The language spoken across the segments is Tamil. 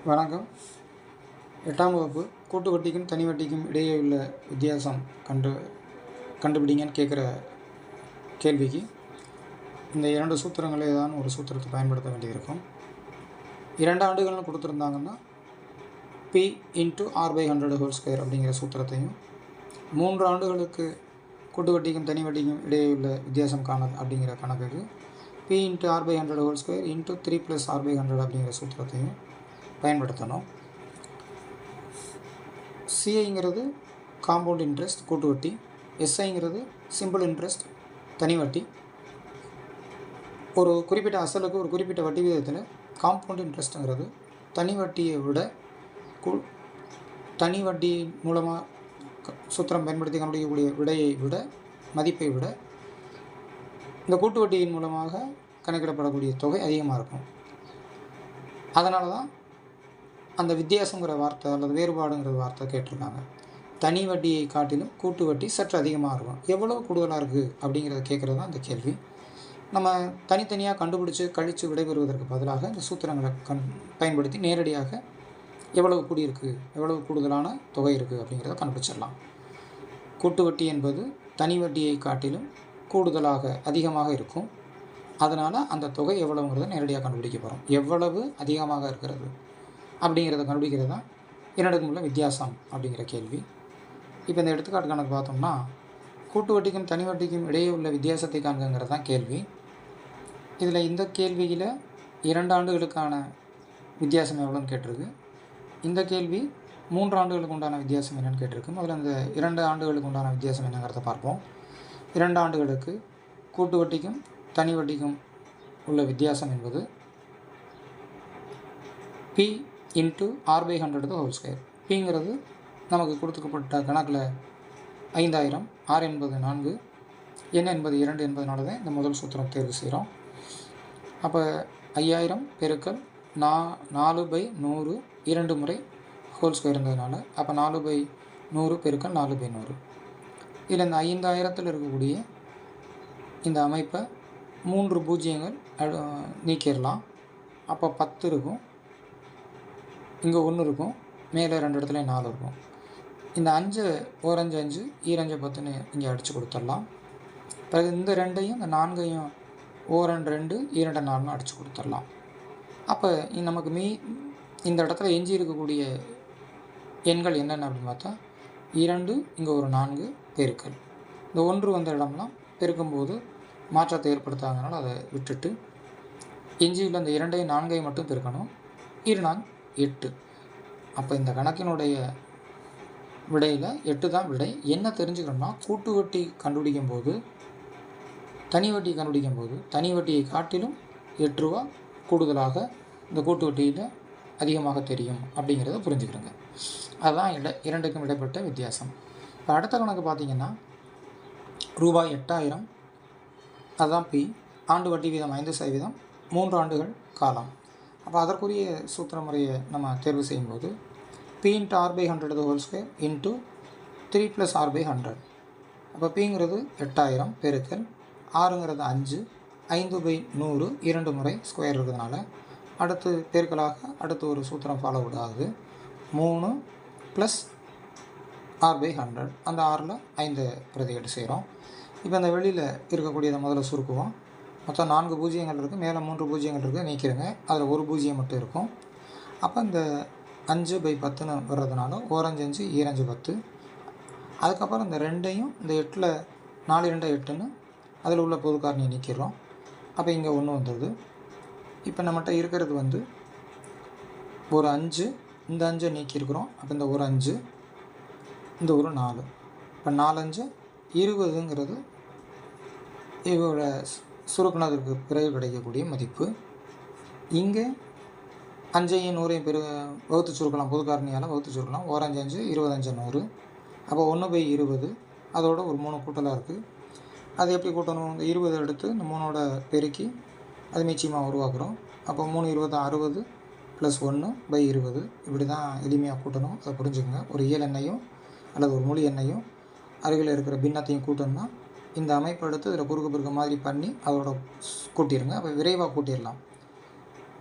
வணக்கம். 8ஆம் வகுப்பு கூட்டு வட்டிக்கும் தனி வட்டிக்கும் இடையே உள்ள வித்தியாசம் கண்டுபிடிங்கன்னு கேட்குற கேள்விக்கு இந்த 2 சூத்திரங்களில் ஏதாவது ஒரு சூத்திரத்தை பயன்படுத்த வேண்டியிருக்கும். 2 ஆண்டுகள்னு கொடுத்துருந்தாங்கன்னா P × R/100² அப்படிங்கிற சூத்திரத்தையும், 3 ஆண்டுகளுக்கு கூட்டு வட்டிக்கும் தனி வட்டிக்கும் இடையே உள்ள வித்தியாசம் காணல் அப்படிங்கிற கணக்குக்கு P × R/100² × 3 + R/100 அப்படிங்கிற சூத்திரத்தையும் பயன்படுத்தணும். சிஐங்கிறது காம்பவுண்ட் இன்ட்ரெஸ்ட் கூட்டு வட்டி, எஸ்ஐங்கிறது சிம்பிள் இன்ட்ரெஸ்ட் தனி வட்டி. ஒரு குறிப்பிட்ட அசலுக்கு ஒரு குறிப்பிட்ட வட்டி விகிதத்தில் காம்பவுண்ட் இன்ட்ரெஸ்ட்டுங்கிறது தனி வட்டியை விட தனி வட்டி மூலமாக சூத்திரம் பயன்படுத்தி கண்டுபிடிக்கக்கூடிய விடையை விட மதிப்பை விட இந்த கூட்டு வட்டியின் மூலமாக கணக்கிடப்படக்கூடிய தொகை அதிகமாக இருக்கும். அதனால தான் அந்த வித்தியாசங்கிற வார்த்தை அல்லது வேறுபாடுங்கிற வார்த்தை கேட்டிருக்காங்க. தனி வட்டியை காட்டிலும் கூட்டு வட்டி சற்று அதிகமாக இருக்கும். எவ்வளோ கூடுதலாக இருக்குது அப்படிங்கிறத கேட்குறது தான் இந்த கேள்வி. நம்ம தனித்தனியாக கண்டுபிடிச்சி கழித்து விடைபெறுவதற்கு பதிலாக இந்த சூத்திரங்களை பயன்படுத்தி நேரடியாக எவ்வளவு கூடியிருக்கு, எவ்வளவு கூடுதலான தொகை இருக்குது அப்படிங்கிறத கண்டுபிடிச்சிடலாம். கூட்டு வட்டி என்பது தனி வட்டியை காட்டிலும் கூடுதலாக அதிகமாக இருக்கும். அதனால் அந்த தொகை எவ்வளவுங்கிறத நேரடியாக கண்டுபிடிக்க போகிறோம். எவ்வளவு அதிகமாக இருக்கிறது அப்படிங்கிறத கண்டுபிடிக்கிறது தான் இரண்டுக்கும் உள்ள வித்தியாசம் அப்படிங்கிற கேள்வி. இப்போ இந்த எடுத்துக்காட்டு கணக்கு பார்த்தோம்னா, கூட்டு வட்டிக்கும் தனி வட்டிக்கும் இடையே உள்ள வித்தியாசத்தை காண்கிறது தான் கேள்வி. இதில் இந்த கேள்வியில் 2 ஆண்டுகளுக்கான வித்தியாசம் எவ்வளோன்னு கேட்டிருக்கு. இந்த கேள்வி 3 ஆண்டுகளுக்கு உண்டான வித்தியாசம் என்னென்னு கேட்டிருக்கு. முதல்ல இந்த 2 ஆண்டுகளுக்கு உண்டான வித்தியாசம் என்னங்கிறத பார்ப்போம். 2 ஆண்டுகளுக்கு கூட்டு வட்டிக்கும் தனி வட்டிக்கும் உள்ள வித்தியாசம் என்பது P × R/100². Pங்கிறது நமக்கு கொடுத்துக்கப்பட்ட கணக்கில் 5000, R என்பது 4, N என்பது 2 என்பதனால தான் இந்த முதல் சூத்திரம் தேர்வு செய்கிறோம். அப்போ 5000 × 4/100 2 முறை ஹோல்² இருந்ததுனால அப்போ 4/100 × 4/100. இதில் இந்த 5000 இருக்கக்கூடிய இந்த அமைப்பை 3 பூஜ்ஜியங்கள் நீக்கிடலாம். அப்போ 10 இருக்கும், இங்கே 1 இருக்கும், மேலே 2 இடத்துல 4 இருக்கும். இந்த 5 ஓர் 5 5 ஈரஞ்சு 10ன்னு இங்கே அடித்து கொடுத்துடலாம். பிறகு இந்த 2ஐயும் இந்த 4ஐயும் ஓர் 2 2 4ன்னு அடித்து கொடுத்துடலாம். அப்போ நமக்கு இந்த இடத்துல எஞ்சி இருக்கக்கூடிய எண்கள் என்னென்ன அப்படின்னு பார்த்தா 2, இங்கே ஒரு 4 பெருக்கல். இந்த 1 வந்த இடம்லாம் பெருக்கும்போது மாற்றத்தை ஏற்படுத்தாதனால அதை விட்டுட்டு எஞ்சியுள்ள இந்த 2ஐயும் 4ஐயும் மட்டும் பெருக்கணும். 2 8. அப்போ இந்த கணக்கினுடைய விடையில் 8 தான் விடை. என்ன தெரிஞ்சுக்கணும்னா, கூட்டு வட்டி கண்டுபிடிக்கும் போது தனி வட்டி கண்டுபிடிக்கும் போது தனி வட்டியை காட்டிலும் 8 ரூபா கூடுதலாக இந்த கூட்டு வட்டியில் அதிகமாக தெரியும் அப்படிங்கிறத புரிஞ்சுக்கிறோங்க. அதுதான் இரண்டுக்கும் இடைப்பட்ட வித்தியாசம். இப்போ அடுத்த கணக்கு பார்த்திங்கன்னா ரூபாய் 8000, அதுதான் P. ஆண்டு வட்டி வீதம் 5%, 3 ஆண்டுகள் காலம். அப்போ அதற்குரிய சூத்திர முறையை நம்ம தேர்வு செய்யும்போது P × R/100² × 3 + R/100. அப்போ Pங்கிறது 8000 பெருக்கல், Rங்கிறது 5, 5/100 2 முறை ஸ்கொயர் இருக்கிறதுனால அடுத்து பெருக்கலாக அடுத்து ஒரு சூத்திரம் ஃபாலோ ஆகுது. 3 + R/100. அந்த Rல் 5 பிரதியீடு செய்கிறோம். இப்போ இந்த வெளியில் இருக்கக்கூடியதை முதல்ல சுருக்குவோம். மொத்தம் 4 பூஜ்ஜியங்கள் இருக்குது, மேலே 3 பூஜ்ஜியங்கள் இருக்குது, நீக்கிடுங்க. அதில் ஒரு பூஜ்ஜியம் மட்டும் இருக்கும். அப்போ இந்த 5/10ன்னு வர்றதுனால ஓர் 5 5 ஈரஞ்சு 10. அதுக்கப்புறம் இந்த 2ஐயும் இந்த 8ல் 4 2 8ன்னு அதில் உள்ள பொது காரணியை நீக்கிடுறோம். அப்போ இங்கே 1 வந்துடுது. இப்போ நம்மகிட்ட இருக்கிறது ஒரு 5, இந்த 5ஐ நீக்கியிருக்கிறோம். அப்போ இந்த ஒரு 5, இந்த ஒரு 4. இப்போ 4 5 20ங்கிறது இவரோட சுருக்குனதுக்கு பிறகு கிடைக்கக்கூடிய மதிப்பு. இங்கே 5ஐயும் 100ஐயும் வகுத்து சுருக்கலாம், பொது காரணியால் வகுத்து சுருக்கலாம். ஓர் 5 5 20 5 100. அப்போ 1/20 அதோட ஒரு 3 கூட்டலாக இருக்குது. அது எப்படி கூட்டணும்? இந்த 20 எடுத்து இந்த 3ஓட பெருக்கி அது நிச்சயமாக உருவாக்குறோம். அப்போ 3 20 60 + 1/20 இப்படி தான் எளிமையாக கூட்டணும். அதை புரிஞ்சுக்கோங்க. ஒரு இயல் எண்ணையும் அல்லது ஒரு மொழி எண்ணையும் அருகில் இருக்கிற பின்னத்தையும் கூட்டணும்னா இந்த அமைப்பை எடுத்து இதில் குறுக்கு பெருக்க மாதிரி பண்ணி அதோட கூட்டிடுங்க. அப்போ விரைவாக கூட்டிடலாம்.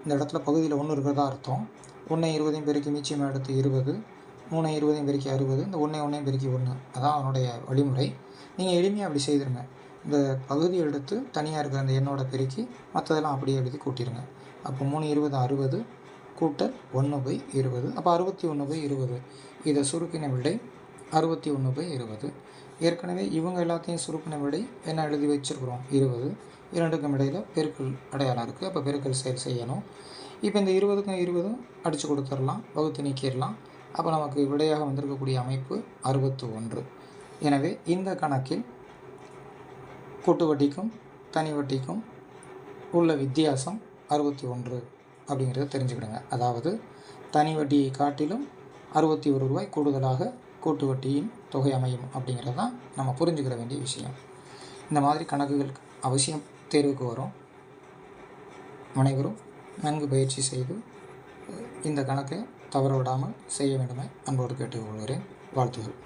இந்த இடத்துல பகுதியில் 1 இருக்கிறதா அர்த்தம். 1 20 பெருக்கி மீச்சமாக எடுத்து 20, 3 20 பெருக்கி 60, இந்த 1 1 பெருக்கி 1, அதான் அவனுடைய வழிமுறை. நீங்கள் எளிமையாக அப்படி செய்திருங்க. இந்த பகுதி எடுத்து தனியாக இருக்கிற அந்த எண்ணோட பெருக்கி மற்றதெல்லாம் அப்படியே எழுதி கூட்டிடுங்க. அப்போ 3 20 60 கூட்டல் 1/20, அப்போ 61/20. இதை சுருக்கின விடை 61/20. ஏற்கனவே இவங்க எல்லாத்தையும் சுருக்கின விடை என்ன எழுதி வச்சுருக்குறோம், 20. இரண்டுக்கும் இடையில் பெருக்கல் அடையாளம் இருக்குது, அப்போ பெருக்கல் செயல் செய்யணும். இப்போ இந்த 20க்கும் 20 அடித்து கொடுத்துடலாம், வகுத்து நீக்கிடலாம். அப்போ நமக்கு விடையாக வந்திருக்கக்கூடிய அமைப்பு 61. எனவே இந்த கணக்கில் கூட்டு வட்டிக்கும் தனி வட்டிக்கும் உள்ள வித்தியாசம் 61 அப்படிங்கிறத தெரிஞ்சுக்கிடுங்க. அதாவது தனி வட்டியை காட்டிலும் 61 ரூபாய் கூடுதலாக கூட்டு வட்டியின் தொகை அமையும் அப்படிங்கிறது தான் நம்ம புரிஞ்சுக்கிற வேண்டிய விஷயம். இந்த மாதிரி கணக்குகள் அவசியம் தேர்வுக்கு வரும். அனைவரும் நன்கு பயிற்சி செய்து இந்த கணக்கை தவற விடாமல் செய்ய வேண்டுமே அன்போடு கேட்டுக்கொள்கிறேன். வாழ்த்துகள்.